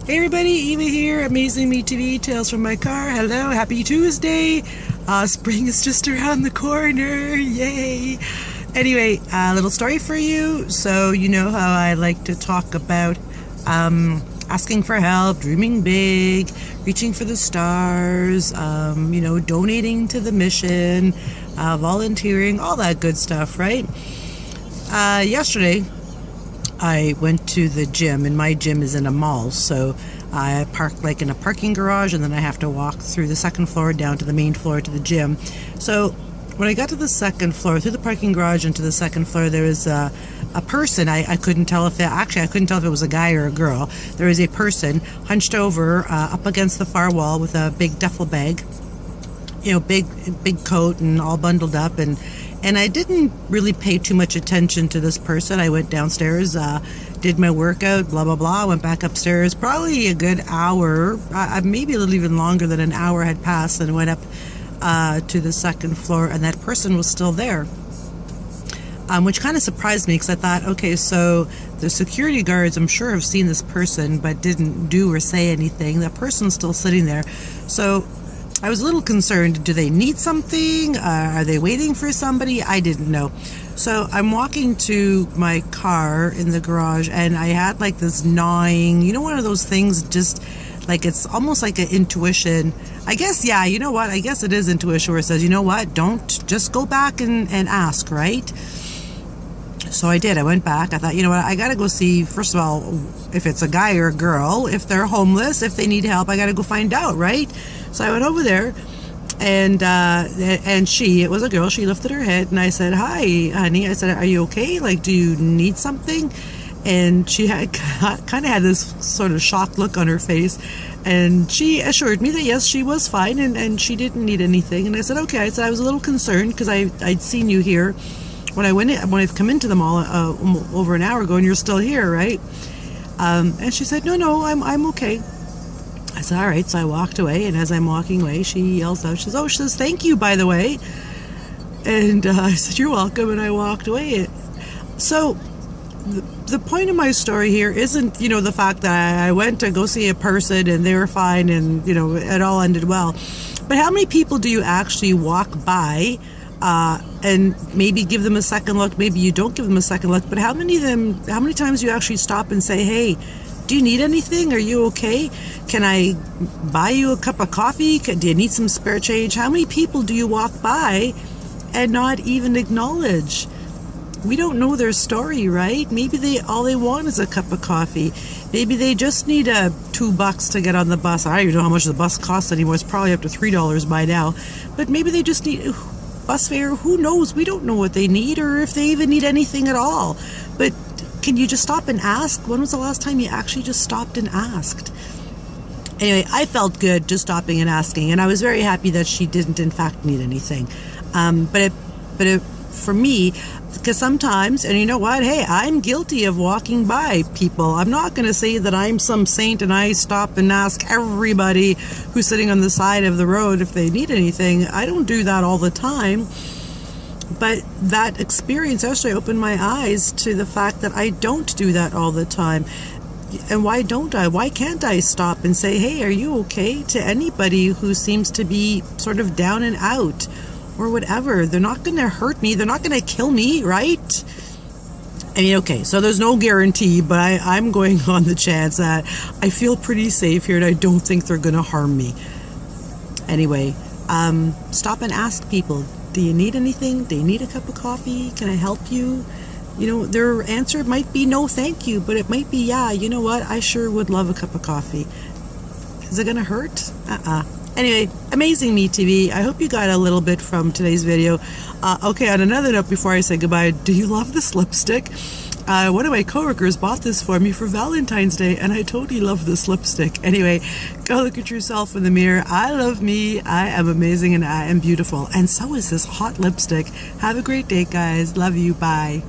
Hey everybody, Eva here, Amazing Me TV, Tales from My Car. Hello, happy Tuesday. Spring is just around the corner, yay. Anyway, a little story for you. So you know how I like to talk about asking for help, dreaming big, reaching for the stars, donating to the mission, volunteering, all that good stuff, right? Yesterday, I went to the gym, and my gym is in a mall, so I park like in a parking garage, and then I have to walk through the second floor down to the main floor to the gym. So when I got to the second floor, through the parking garage into the second floor, there was a person. I couldn't tell if I couldn't tell if it was a guy or a girl. There was a person hunched over up against the far wall with a big duffel bag, big coat and all bundled up, and I didn't really pay too much attention to this person. I went downstairs, did my workout, blah, blah, blah, went back upstairs. Probably a good hour, maybe a little even longer than an hour had passed, and went up to the second floor, and that person was still there. Which kind of surprised me, because I thought, okay, so the security guards, I'm sure, have seen this person, but didn't do or say anything. That person's still sitting there. So I was a little concerned. Do they need something? Are they waiting for somebody? I didn't know. So I'm walking to my car in the garage, and I had like this gnawing, one of those things, just like it's almost like an intuition. I guess, yeah, you know what? I guess it is intuition where it says, you know what? Don't just go back and ask, right? So I did. I went back. I thought, you know what? I got to go see, first of all, if it's a guy or a girl, if they're homeless, if they need help, I got to go find out, right? So I went over there, and it was a girl. She lifted her head, and I said, "Hi, honey." I said, "Are you okay? Like, do you need something?" And she had kind of had this sort of shocked look on her face, and she assured me that yes, she was fine, and she didn't need anything. And I said, "Okay." I said, "I was a little concerned because I'd seen you here when I've come into the mall over an hour ago, and you're still here, right?" And she said, "No, I'm okay." I said, all right. So I walked away, and as I'm walking away, she yells out, she says, "Thank you, by the way." And I said, "You're welcome," and I walked away. So the point of my story here isn't, the fact that I went to go see a person and they were fine and, it all ended well. But how many people do you actually walk by and maybe give them a second look? Maybe you don't give them a second look, but how many times do you actually stop and say, "Hey, do you need anything? Are you okay? Can I buy you a cup of coffee? Do you need some spare change?" How many people do you walk by and not even acknowledge? We don't know their story, right? Maybe all they want is a cup of coffee. Maybe they just need $2 to get on the bus. I don't even know how much the bus costs anymore. It's probably up to $3 by now. But maybe they just need bus fare. Who knows? We don't know what they need, or if they even need anything at all. But can you just stop and ask? When was the last time you actually just stopped and asked? Anyway, I felt good just stopping and asking, and I was very happy that she didn't, in fact, need anything. For me, because sometimes, and you know what? Hey, I'm guilty of walking by people. I'm not going to say that I'm some saint and I stop and ask everybody who's sitting on the side of the road if they need anything. I don't do that all the time. But that experience actually opened my eyes to the fact that I don't do that all the time. And why don't I? Why can't I stop and say, "Hey, are you okay?" to anybody who seems to be sort of down and out or whatever? They're not going to hurt me. They're not going to kill me, right? I mean, okay, so there's no guarantee, but I'm going on the chance that I feel pretty safe here and I don't think they're going to harm me. Anyway, stop and ask people. Do you need anything? Do you need a cup of coffee? Can I help you? Their answer might be no, thank you, but it might be, yeah, you know what? I sure would love a cup of coffee. Is it going to hurt? Anyway, Amazing Me TV. I hope you got a little bit from today's video. Okay, on another note, before I say goodbye, do you love this lipstick? One of my coworkers bought this for me for Valentine's Day, and I totally love this lipstick. Anyway, go look at yourself in the mirror. I love me. I am amazing, and I am beautiful. And so is this hot lipstick. Have a great day, guys. Love you. Bye.